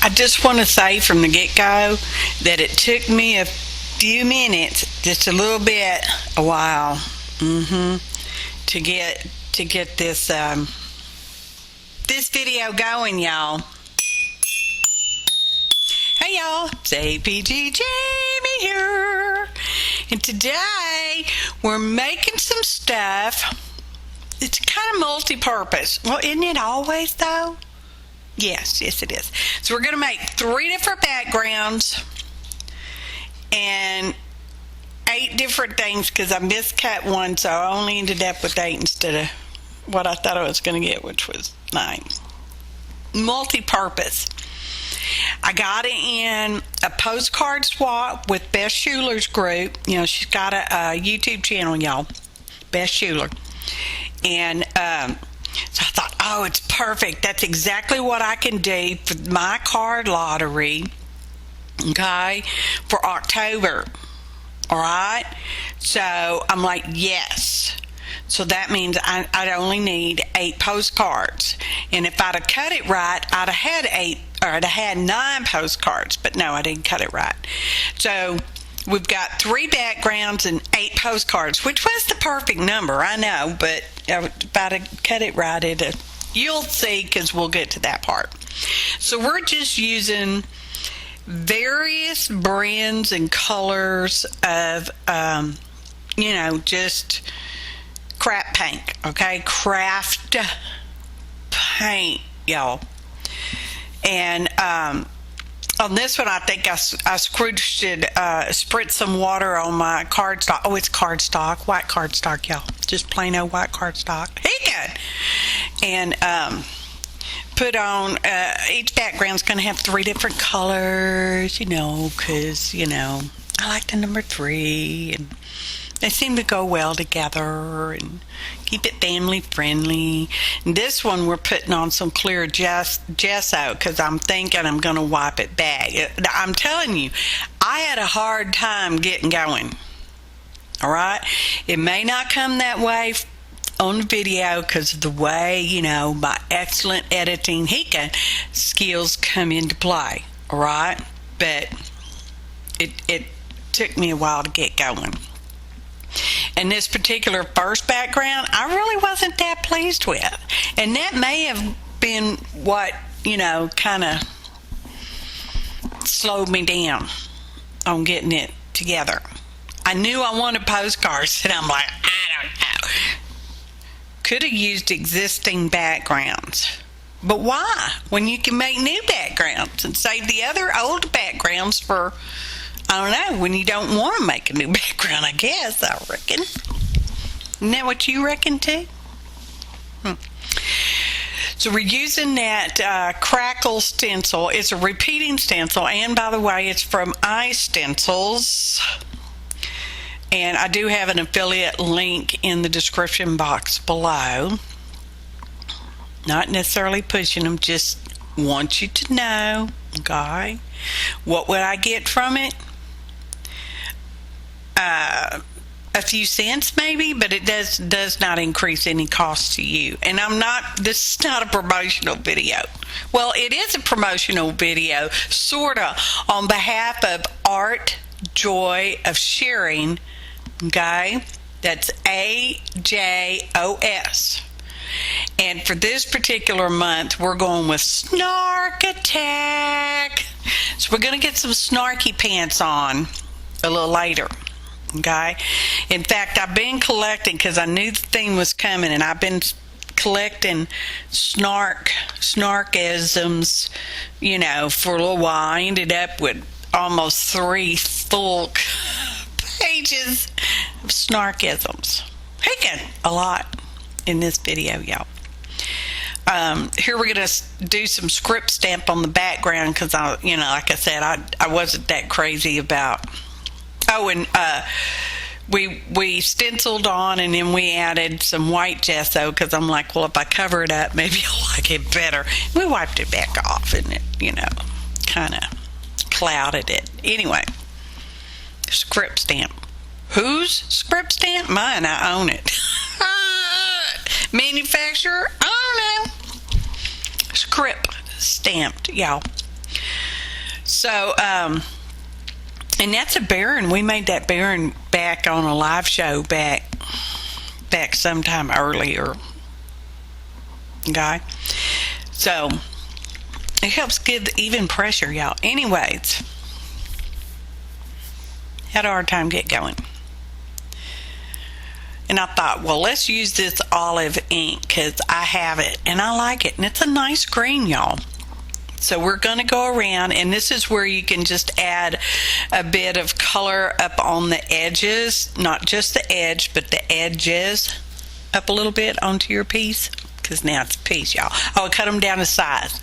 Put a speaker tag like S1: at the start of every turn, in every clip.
S1: I just want to say from the get-go that it took me a few minutes, just a while, to get this this video going, y'all. Hey y'all, it's APG Jamie here, and today we're making some stuff. It's kind of multi-purpose. Well, isn't it always though? Yes it is. So we're going to make 3 different backgrounds and 8 different things because I miscut one, so I only ended up with 8 instead of what I thought I was going to get, which was 9. Multi-purpose. I got it in a postcard swap with Beth Schuler's group. You know, she's got a YouTube channel, y'all. Beth Schuler. And so I thought, oh, it's perfect. That's exactly what I can do for my card lottery, okay, for October. All right? So I'm like, yes. So that means I'd only need 8 postcards. And if I'd have cut it right, I'd have had 8, or I'd have had 9 postcards. But no, I didn't cut it right. So we've got 3 backgrounds and 8 postcards, which was the perfect number, I know. But if I'd have cut it right, you'll see, because we'll get to that part. So we're just using various brands and colors of, you know, just craft paint, okay? Craft paint, y'all. And on this one, I think I should spritz some water on my cardstock. Oh, it's cardstock, white cardstock, y'all. Just plain old white cardstock. Hey, good. And put on, each background's going to have 3 different colors, you know, because, you know, I like the number 3, and they seem to go well together and keep it family friendly. And this one we're putting on some clear gesso because I'm thinking I'm going to wipe it back. I'm telling you, I had a hard time getting going. All right? It may not come that way on the video because of the way, you know, my excellent editing skills come into play. All right? But it took me a while to get going. And this particular first background, I really wasn't that pleased with. And that may have been what, you know, kind of slowed me down on getting it together. I knew I wanted postcards, and I'm like, I don't know. Could have used existing backgrounds. But why? When you can make new backgrounds and save the other old backgrounds for, I don't know, when you don't want to make a new background, I guess, I reckon. Isn't that what you reckon too? So we're using that crackle stencil. It's a repeating stencil, and by the way, it's from iStencils. And I do have an affiliate link in the description box below. Not necessarily pushing them, just want you to know, okay? What would I get from it? A few cents maybe, but it does not increase any cost to you. And this is not a promotional video. Well, it is a promotional video, sorta, on behalf of Art Joy of Sharing, okay? That's AJOS. And for this particular month, we're going with Snark Attack. So we're going to get some snarky pants on a little later. Okay. In fact, I've been collecting because I knew the theme was coming, and I've been collecting snarkisms, you know, for a little while. I ended up with almost 3 full pages of snarkisms. Picking a lot in this video, y'all. Here we're gonna do some script stamp on the background because you know, like I said, I wasn't that crazy about. Oh, and we stenciled on, and then we added some white gesso because I'm like, well, if I cover it up, maybe I'll like it better. We wiped it back off, and it, you know, kind of clouded it. Anyway, script stamp. Whose script stamp? Mine. I own it. Manufacturer? I don't know. Script stamped, y'all. So, and that's a Baron. We made that Baron back on a live show back sometime earlier. Okay. So, it helps give even pressure, y'all. Anyways, had a hard time get going. And I thought, well, let's use this olive ink because I have it and I like it. And it's a nice green, y'all. So we're going to go around, and this is where you can just add a bit of color up on the edges, not just the edge, but the edges up a little bit onto your piece, because now it's a piece, y'all. I would cut them down to size.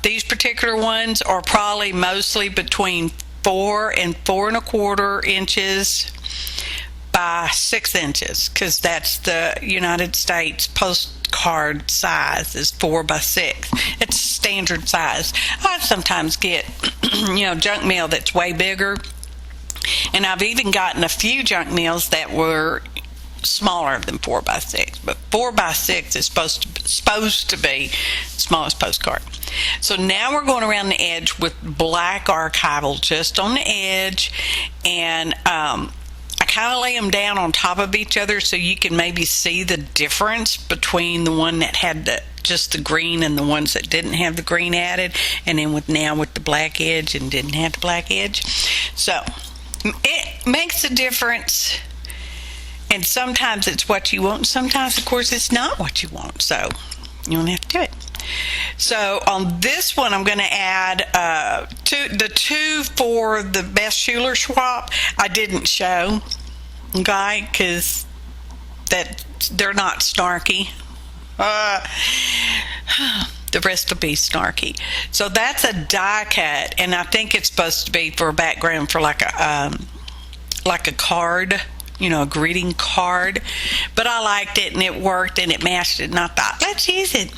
S1: These particular ones are probably mostly between 4 and 4 1/4 inches by 6 inches, because that's the United States postcard size is 4 by 6. It's standard size. I sometimes get junk mail that's way bigger, and I've even gotten a few junk mails that were smaller than 4 by 6, but 4 by 6 is supposed to be the smallest postcard. So now we're going around the edge with black archival just on the edge, and I kind of lay them down on top of each other so you can maybe see the difference between the one that had just the green and the ones that didn't have the green added, and then with the black edge and didn't have the black edge. So it makes a difference, and sometimes it's what you want, sometimes of course it's not what you want, so you don't have to do it. So on this one, I'm going to add the two for the best Schuler swap. I didn't show, okay, because they're not snarky. The rest will be snarky. So that's a die cut, and I think it's supposed to be for a background for like a card, a greeting card. But I liked it, and it worked, and it matched it, and I thought, let's use it.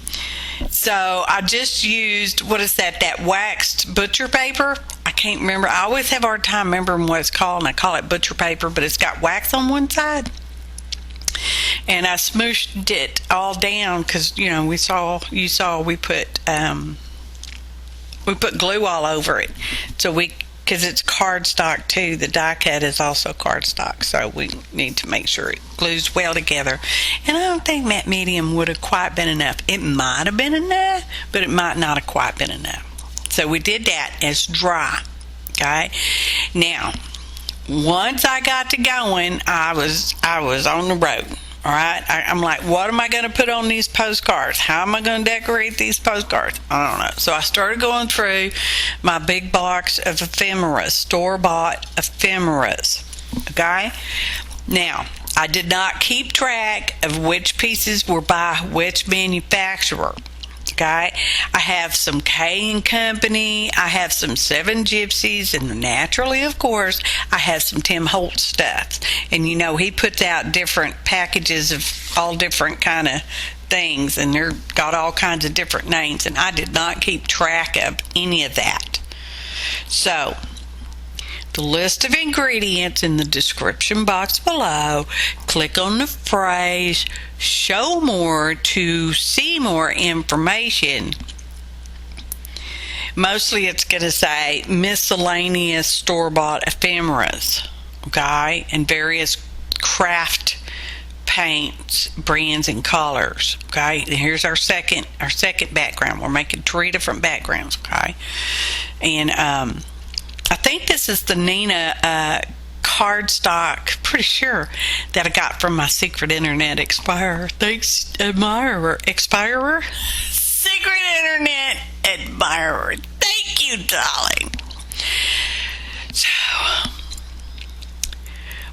S1: So I just used, that waxed butcher paper. I can't remember. I always have a hard time remembering what it's called, and I call it butcher paper, but it's got wax on one side. And I smooshed it all down because, we put glue all over it. So because it's cardstock too, the die cut is also cardstock, so we need to make sure it glues well together. And I don't think matte medium would have quite been enough. It might have been enough, but it might not have quite been enough. So we did that as dry. Okay. Now, once I got to going, I was on the road. All right, I'm like, what am I going to put on these postcards? How am I going to decorate these postcards? I don't know. So I started going through my big box of ephemeras, store-bought ephemeras. Okay? Now, I did not keep track of which pieces were by which manufacturer. Okay? I have some K & Company, I have some Seven Gypsies, and naturally, of course, I have some Tim Holtz stuff. And he puts out different packages of all different kind of things, and they're got all kinds of different names, and I did not keep track of any of that. So the list of ingredients in the description box below. Click on the phrase show more to see more information. Mostly it's going to say miscellaneous store-bought ephemeras, okay, and various craft paints, brands, and colors. Okay, and here's our second background. We're making 3 different backgrounds. Okay, and I think this is the Nina cardstock, pretty sure, that I got from my secret internet expirer. Thanks, expirer? Secret internet admirer. Thank you, darling. So,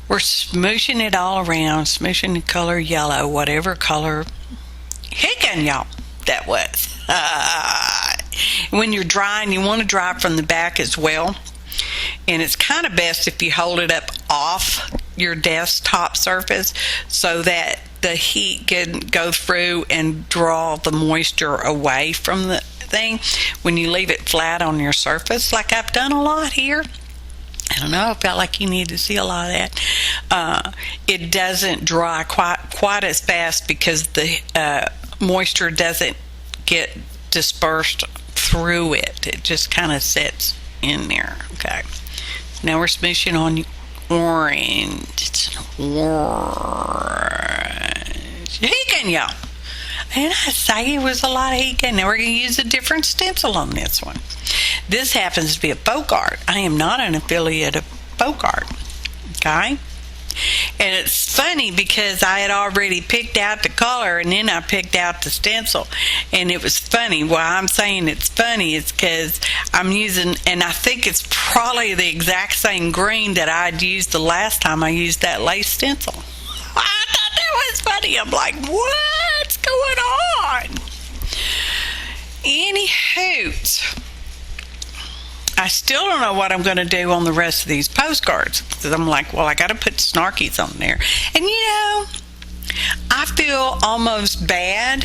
S1: we're smooshing it all around, smooshing the color yellow, whatever color higgin, y'all, that was. When you're drying, you want to dry from the back as well. And it's kind of best if you hold it up off your desktop surface so that the heat can go through and draw the moisture away from the thing. When you leave it flat on your surface, like I've done a lot here, I don't know, I felt like you need to see a lot of that. It doesn't dry quite as fast because the moisture doesn't get dispersed through it. It just kind of sits in there. Okay. Now we're smooshing on orange. It's an orange. Hegan, y'all. And I say it was a lot of hegan. Now we're going to use a different stencil on this one. This happens to be a folk art. I am not an affiliate of folk art. Okay? And it's funny because I had already picked out the color and then I picked out the stencil. And it was funny. Why I'm saying it's funny is because I'm using, and I think it's probably the exact same green that I'd used the last time I used that lace stencil. I thought that was funny. I'm like, what's going on? Any hoot. I still don't know what I'm going to do on the rest of these postcards. Because I'm like, well, I got to put snarkies on there. And I feel almost bad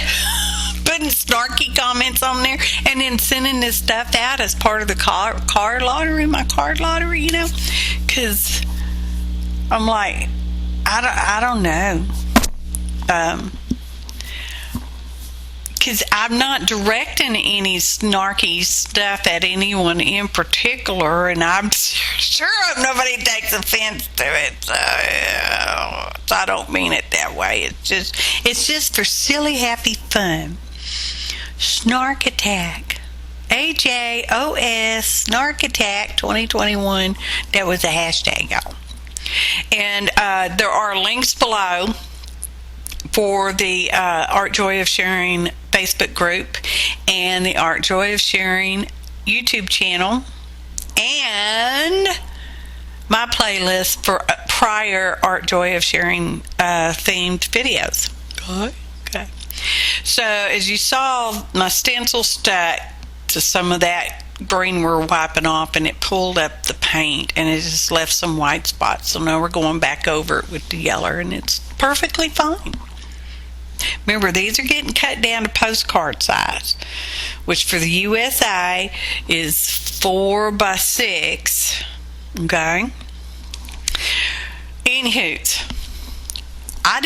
S1: putting snarky comments on there and then sending this stuff out as part of the card lottery, my card lottery, because I'm like, I don't know. Because I'm not directing any snarky stuff at anyone in particular, and I'm sure nobody takes offense to it. So I don't mean it that way. It's just for silly, happy fun. Snark Attack, AJOS Snark Attack 2021. That was a hashtag, y'all. And there are links below for the Art Joy of Sharing Facebook group and the Art Joy of Sharing YouTube channel and my playlist for prior Art Joy of Sharing themed videos. Okay. So as you saw, my stencil stuck to some of that green we're wiping off, and it pulled up the paint and it just left some white spots. So now we're going back over it with the yellow, and it's perfectly fine. Remember, these are getting cut down to postcard size, which for the USA is 4x6. Okay. Anywho, I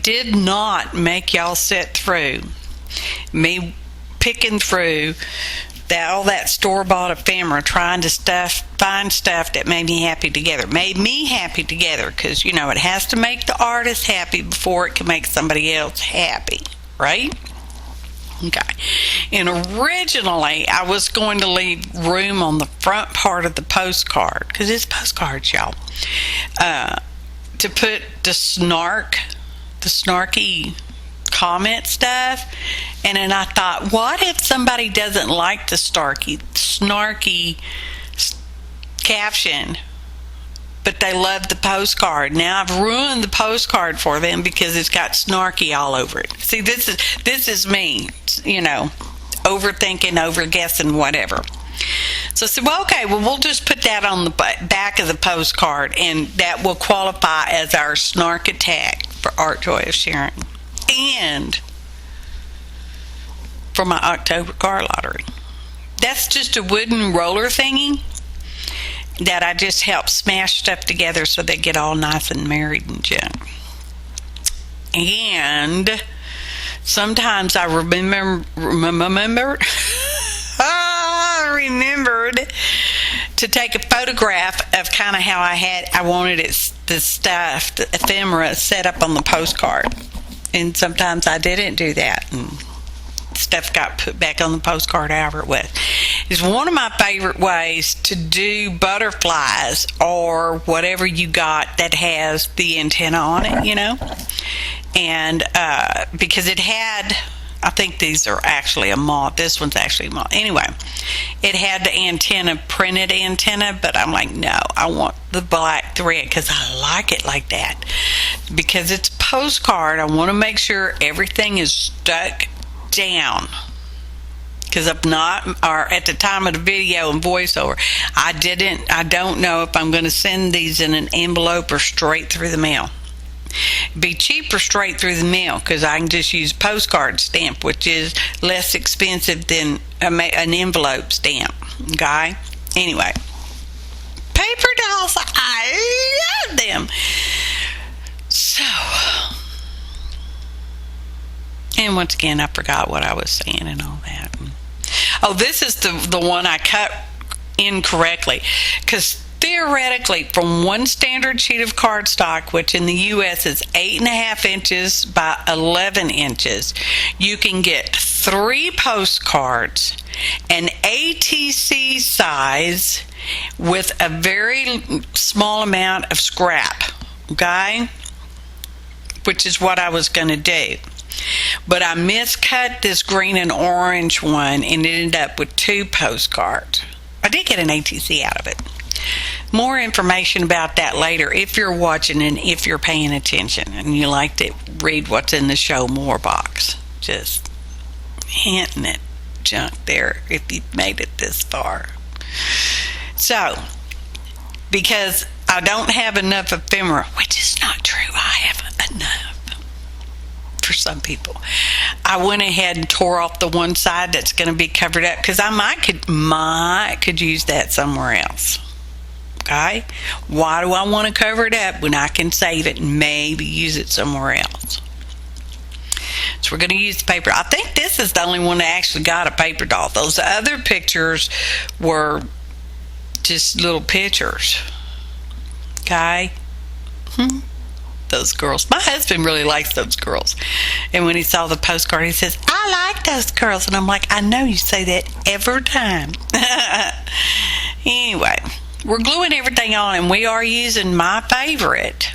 S1: did not make y'all sit through me picking through all that store-bought ephemera, trying to find stuff that made me happy together. Made me happy together, because it has to make the artist happy before it can make somebody else happy, right? Okay. And originally I was going to leave room on the front part of the postcard, because it's postcards, y'all, to put the snarky comment stuff. And then I thought, what if somebody doesn't like the snarky caption, but they love the postcard? Now I've ruined the postcard for them because it's got snarky all over it. See, this is me, overthinking, overguessing, whatever. So I said, well, okay, we'll just put that on the back of the postcard, and that will qualify as our Snark Attack for Art Joy of Sharing. And for my October card lottery. That's just a wooden roller thingy that I just help smash stuff together so they get all nice and married and junk. And sometimes I remembered to take a photograph of kind of how I wanted the stuff, the ephemera, set up on the postcard. And sometimes I didn't do that, and stuff got put back on the postcard however it was. It's one of my favorite ways to do butterflies or whatever you got that has the antenna on it, and because it had, I think these are actually a moth. This one's actually a moth. Anyway, it had the printed antenna, but I'm like, no, I want the black thread because I like it like that. Because it's a postcard, I want to make sure everything is stuck down. Because if not, or at the time of the video and voiceover, I don't know if I'm going to send these in an envelope or straight through the mail. It'd be cheaper straight through the mail because I can just use postcard stamp, which is less expensive than an envelope stamp. Okay? Anyway, paper dolls, I love them. So, and once again, I forgot what I was saying and all that. Oh, this is the one I cut incorrectly, because theoretically, from one standard sheet of cardstock, which in the US is 8.5 inches by 11 inches, you can get 3 postcards, an ATC size with a very small amount of scrap, okay? Which is what I was going to do. But I miscut this green and orange one and ended up with 2 postcards. I did get an ATC out of it. More information about that later if you're watching and if you're paying attention and you like to read what's in the show more box. Just hinting at junk there if you've made it this far. So, because I don't have enough ephemera, which is not true, I have enough for some people, I went ahead and tore off the one side that's going to be covered up, because I might could use that somewhere else. Okay, why do I want to cover it up when I can save it and maybe use it somewhere else? So we're going to use the paper. I think this is the only one that actually got a paper doll. Those other pictures were just little pictures. Okay. Those girls. My husband really likes those girls. And when he saw the postcard, he says, I like those girls. And I'm like, I know you say that every time. Anyway, we're gluing everything on, and we are using my favorite,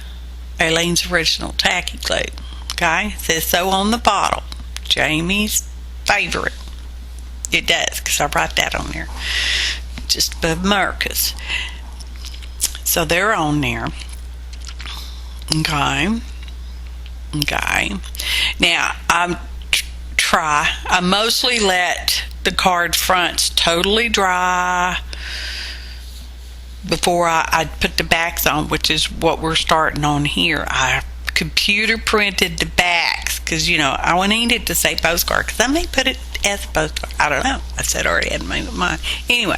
S1: Aleene's Original Tacky Glue. Okay? It says so on the bottle. Jamie's favorite. It does, because I write that on there. Just above America's. So they're on there. Okay. Now, I mostly let the card fronts totally dry before I put the backs on, which is what we're starting on here. I computer printed the backs because, I needed to say postcard, because I may put it as a postcard. I don't know. I said I already had made mine. Anyway,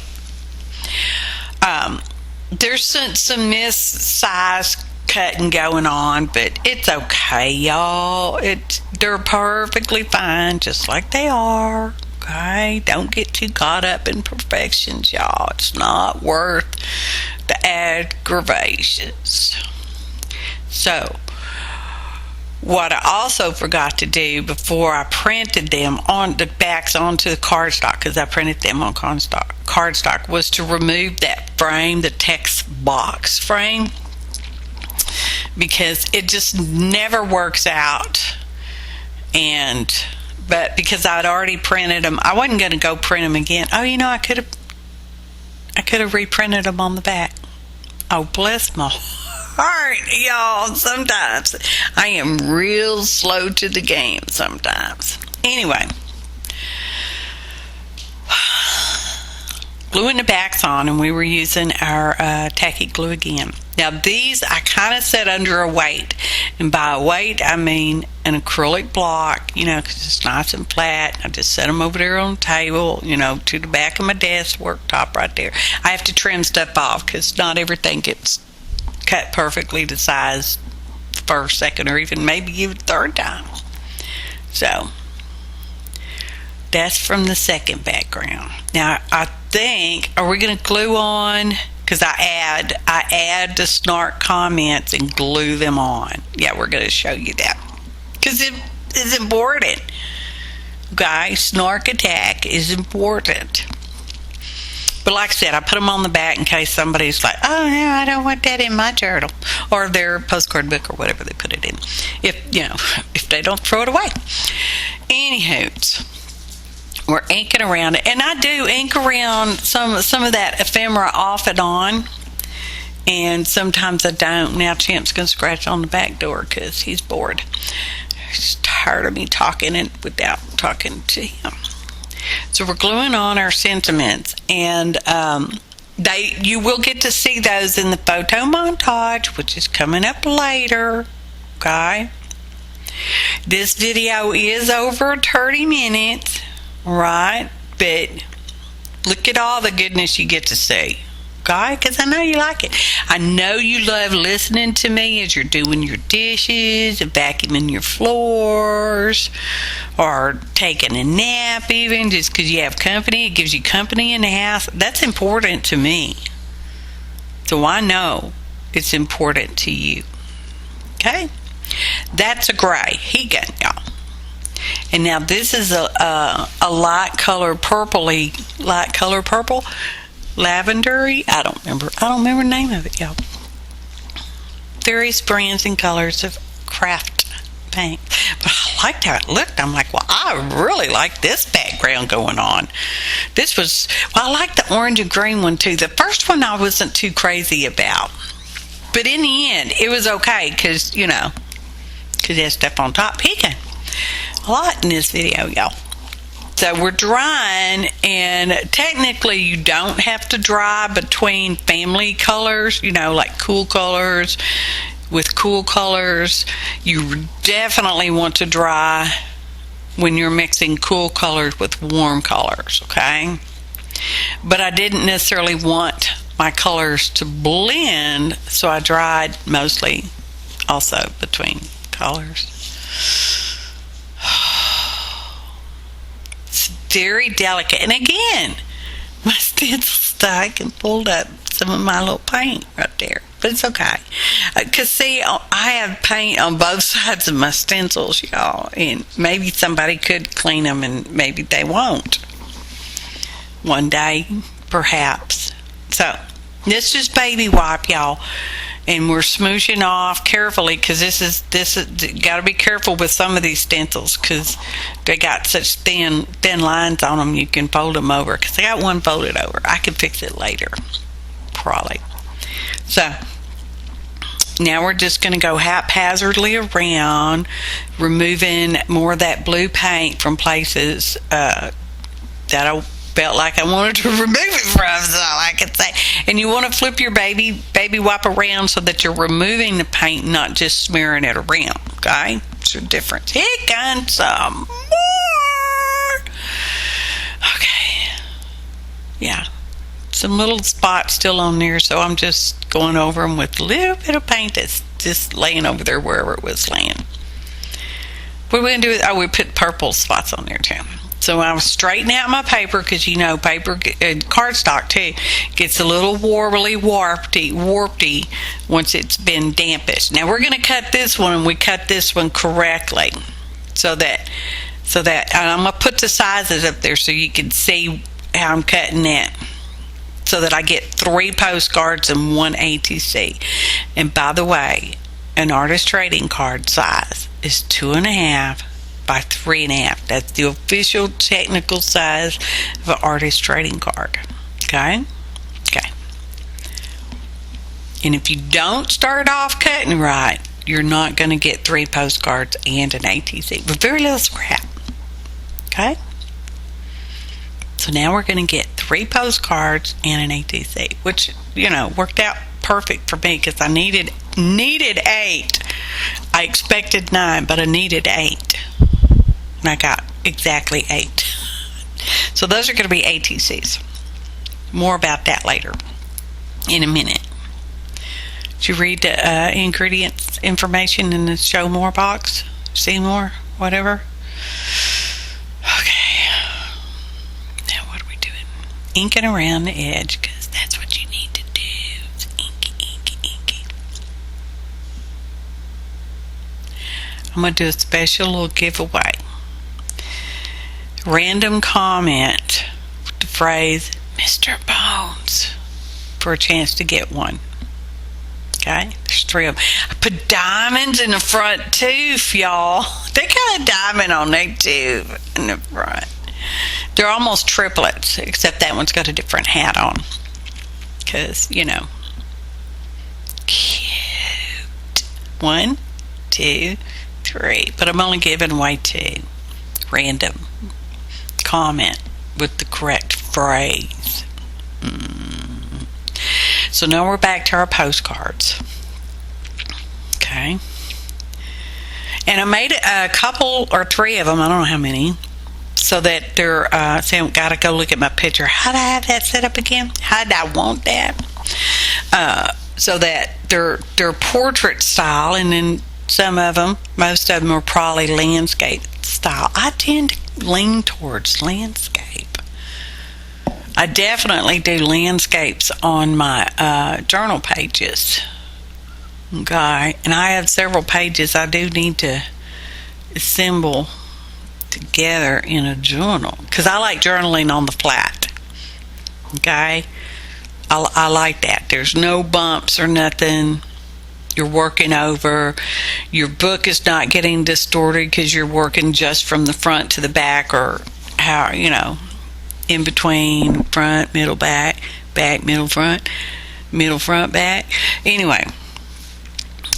S1: there's some missized cutting going on, but it's okay, y'all. They're perfectly fine, just like they are. Okay, don't get too caught up in perfections, y'all. It's not worth the aggravations. So, what I also forgot to do before I printed them on the backs onto the cardstock, because I printed them on cardstock, was to remove that frame, the text box frame, because it just never works out. But because I'd already printed them, I wasn't going to go print them again. Oh, I could have reprinted them on the back. Oh, bless my heart, y'all. Sometimes I am real slow to the game sometimes. Anyway, gluing the backs on, and we were using our tacky glue again. Now these I kind of set under a weight, and by a weight I mean an acrylic block, because it's nice and flat. I just set them over there on the table, to the back of my desk worktop right there. I have to trim stuff off because not everything gets cut perfectly to size first, second, or even maybe even third time. So that's from the second background. Now I think, are we going to glue on? Because I add the Snark comments and glue them on. Yeah, we're going to show you that, because it is important. Guys, Snark attack is important. But like I said, I put them on the back in case somebody's like, oh no, I don't want that in my journal, or their postcard book, or whatever they put it in. If they don't throw it away. Anywho, we're inking around it, and I do ink around some of that ephemera off and on, and sometimes I don't. Now Champ's gonna scratch on the back door because he's bored. He's tired of me talking and without talking to him. So we're gluing on our sentiments, and you will get to see those in the photo montage, which is coming up later. Okay, this video is over 30 minutes. Right, but look at all the goodness you get to see. okay? Because I know you like it. I know you love listening to me as you're doing your dishes and vacuuming your floors or taking a nap even, just because you have company. It gives you company in the house. That's important to me. So I know it's important to you. Okay? That's a gray heat gun, y'all. And now this is a light color purple, lavendery. I don't remember the name of it, y'all. Various brands and colors of craft paint. But I liked how it looked. I'm like, well, I really like this background going on. I like the orange and green one too. The first one I wasn't too crazy about. But in the end, it was okay because there's stuff on top. He can a lot in this video, y'all. So we're drying, and technically you don't have to dry between family colors, like cool colors with cool colors. You definitely want to dry when you're mixing cool colors with warm colors, okay? But I didn't necessarily want my colors to blend, so I dried mostly also between colors. It's very delicate. And again, my stencil stuck and pulled up some of my little paint right there. But it's okay. Because, see, I have paint on both sides of my stencils, y'all. And maybe somebody could clean them, and maybe they won't. One day, perhaps. So, this is baby wipe, y'all. And we're smooshing off carefully, because this is got to be careful with some of these stencils, because they got such thin lines on them. You can fold them over, because I got one folded over. I can fix it later, probably. So now we're just going to go haphazardly around, removing more of that blue paint from places that I felt like I wanted to remove it from, so I could say. And you want to flip your baby wipe around so that you're removing the paint, not just smearing it around, okay? It's a difference. Here comes some more. Okay. Yeah. Some little spots still on there, so I'm just going over them with a little bit of paint that's just laying over there wherever it was laying. What are we going to do? We put purple spots on there too. So I was straightening out my paper, because paper, cardstock too, gets a little warpy once it's been dampest. Now we're going to cut this one, and we cut this one correctly, so that and I'm going to put the sizes up there so you can see how I'm cutting it, so that I get 3 postcards and 1 ATC. And by the way, an artist trading card size is 2.5 by 3.5. That's the official technical size of an artist trading card. Okay? Okay. And if you don't start off cutting right, you're not going to get 3 postcards and an ATC with very little scrap. Okay? So now we're going to get 3 postcards and an ATC, which, worked out perfect for me, because I needed 8. I expected 9, but I needed 8. And I got exactly 8. So those are going to be ATCs. More about that later in a minute. Did you read the ingredients information in the show more box? See more? Whatever? Okay. Now what are we doing? Inking around the edge, because that's what you need to do. It's inky, inky, inky. I'm going to do a special little giveaway. Random comment with the phrase Mr. Bones for a chance to get one. Okay, there's 3 of them. I put diamonds in the front tooth, y'all. They got a diamond on their tooth in the front. They're almost triplets, except that one's got a different hat on, because cute. 1, 2, 3, but I'm only giving away 2. Random comment with the correct phrase. So now we're back to our postcards. Okay. And I made a couple or 3 of them, I don't know how many, so that they're, see, I've got to go look at my picture. How did I have that set up again? How did I want that? so that they're portrait style, and then most of them are probably landscape style. I tend to lean towards landscape. I definitely do landscapes on my journal pages. Okay, and I have several pages I do need to assemble together in a journal, because I like journaling on the flat. Okay, I like that. There's no bumps or nothing. You're working over. Your book is not getting distorted because you're working just from the front to the back, or how, in between, front, middle, back, middle, front, back. Anyway,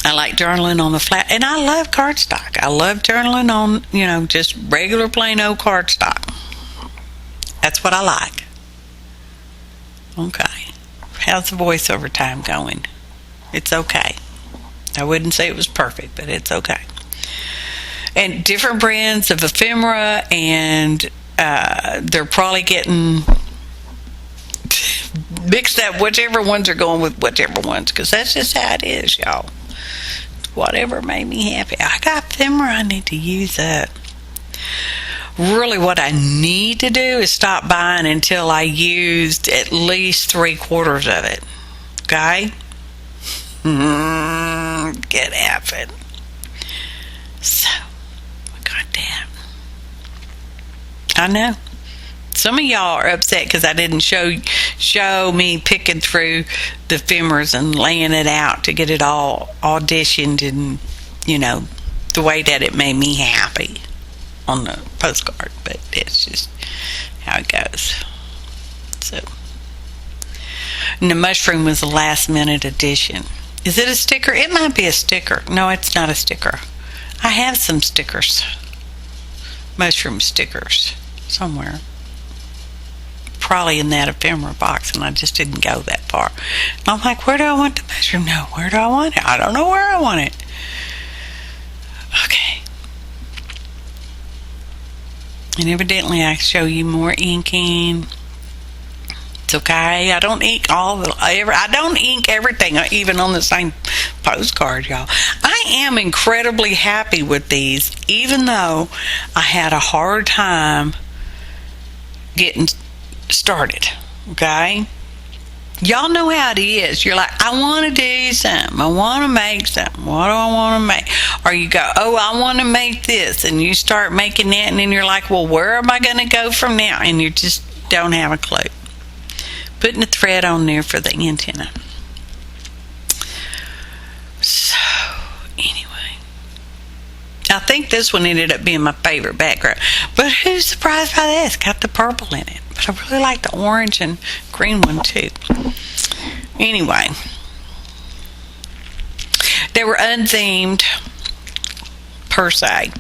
S1: I like journaling on the flat, and I love cardstock. I love journaling on, just regular plain old cardstock. That's what I like. Okay. How's the voiceover time going? It's okay. I wouldn't say it was perfect, but it's okay. And different brands of ephemera, and they're probably getting mixed up, whichever ones are going with whichever ones, because that's just how it is, y'all. Whatever made me happy. I got ephemera I need to use up. Really, what I need to do is stop buying until I used at least 3/4 of it. Okay? Get happen. So, goddamn. I know. Some of y'all are upset because I didn't show me picking through the ephemeras and laying it out to get it all auditioned and, the way that it made me happy on the postcard. But it's just how it goes. So, and the mushroom was a last minute addition. Is it a sticker? It might be a sticker. No, it's not a sticker. I have some stickers. Mushroom stickers somewhere. Probably in that ephemera box, and I just didn't go that far. And I'm like, where do I want the mushroom? No, where do I want it? I don't know where I want it. Okay. And evidently I show you more inking. It's okay. I don't ink I don't ink everything, even on the same postcard, y'all. I am incredibly happy with these, even though I had a hard time getting started. Okay? Y'all know how it is. You're like, I want to do something. I want to make something. What do I want to make? Or you go, oh, I want to make this. And you start making that, and then you're like, well, where am I going to go from now? And you just don't have a clue. Putting the thread on there for the antenna. So, anyway. I think this one ended up being my favorite background. But who's surprised by this? Got the purple in it. But I really like the orange and green one too. Anyway. They were unthemed per se.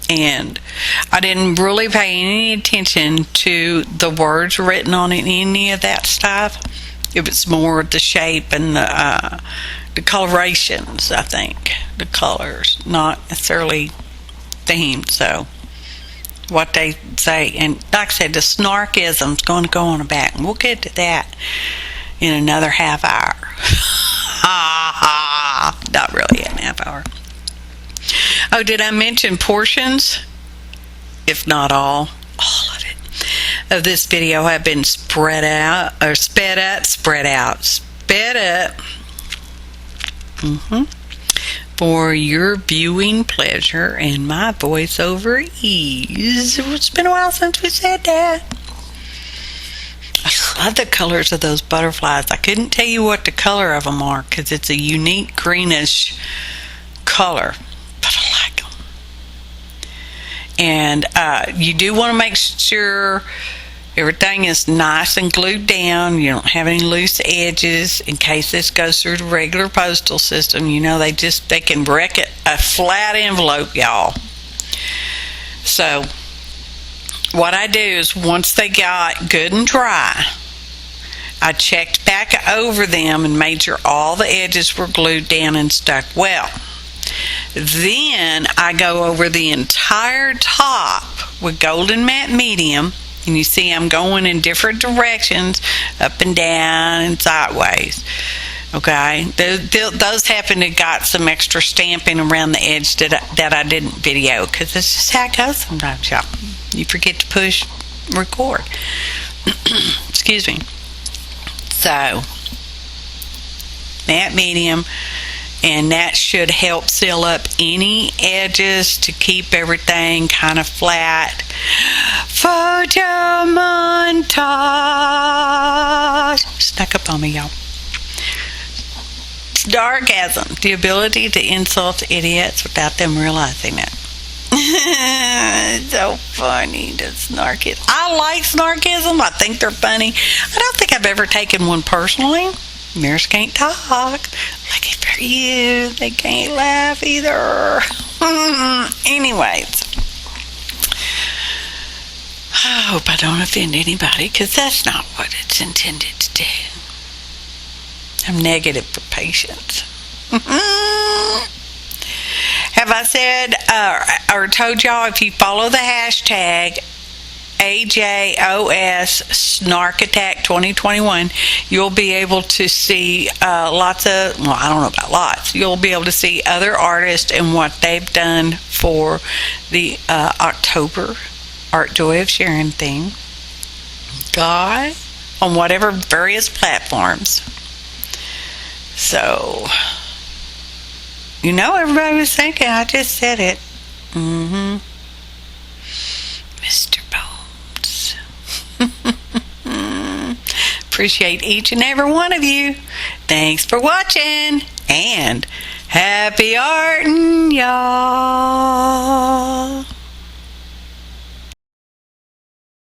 S1: And I didn't really pay any attention to the words written on it, any of that stuff. It was more the shape and the colorations, I think. The colors, not necessarily themed. So, what they say. And like I said, the snarkism's going to go on the back. And we'll get to that in another half hour. Not really in a half hour. Oh, did I mention portions? If not all of it, of this video have been sped up. For your viewing pleasure and my voiceover ease. It's been a while since we said that. I love the colors of those butterflies. I couldn't tell you what the color of them are because it's a unique greenish color. But I like them. And you do want to make sure everything is nice and glued down. You don't have any loose edges in case this goes through the regular postal system. They can wreck it, a flat envelope, y'all. So what I do is once they got good and dry, I checked back over them and made sure all the edges were glued down and stuck well. Then I go over the entire top with golden matte medium. And you see I'm going in different directions, up and down and sideways. Okay, those happen to got some extra stamping around the edge that I didn't video, because that's just how it goes sometimes, y'all. You forget to push record. Excuse me. So, matte medium, and that should help seal up any edges to keep everything kind of flat. Photo montage. Snuck up on me, y'all. Snarkasm, the ability to insult idiots without them realizing it. It's so funny to snark it. I like snarkism. I think they're funny. I don't think I've ever taken one personally. Mirrors can't talk. Lucky for you, they can't laugh either. Anyways, I hope I don't offend anybody, because that's not what it's intended to do. I'm negative for patience. Have I said or told y'all, if you follow the hashtag AJOS Snark Attack 2021, you'll be able to see lots of, well, I don't know about lots, you'll be able to see other artists and what they've done for the October Art Joy of Sharing thing. God, on whatever various platforms. So, you know, everybody was thinking, I just said it. Mr. Bones. Appreciate each and every one of you. Thanks for watching, and happy arting, y'all.